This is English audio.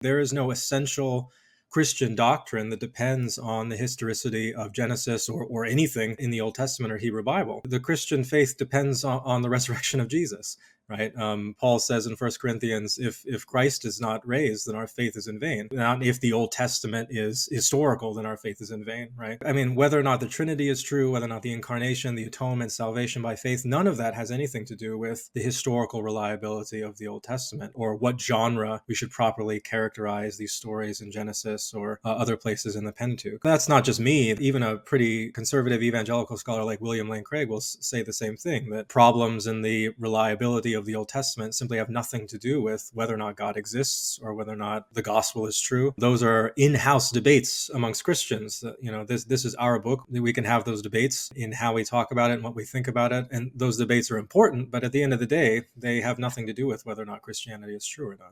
There is no essential Christian doctrine that depends on the historicity of Genesis or anything in the Old Testament or Hebrew Bible. The Christian faith depends on the resurrection of Jesus, right? Paul says in 1 Corinthians, if Christ is not raised, then our faith is in vain. Not if the Old Testament is historical, then our faith is in vain, right? I mean, whether or not the Trinity is true, whether or not the incarnation, the atonement, salvation by faith, none of that has anything to do with the historical reliability of the Old Testament or what genre we should properly characterize these stories in Genesis or other places in the Pentateuch. That's not just me. Even a pretty conservative evangelical scholar like William Lane Craig will say the same thing, that problems in the reliability of the Old Testament simply have nothing to do with whether or not God exists or whether or not the gospel is true. Those are in-house debates amongst Christians. This is our book. We can have those debates in how we talk about it and what we think about it. And those debates are important, but at the end of the day, they have nothing to do with whether or not Christianity is true or not.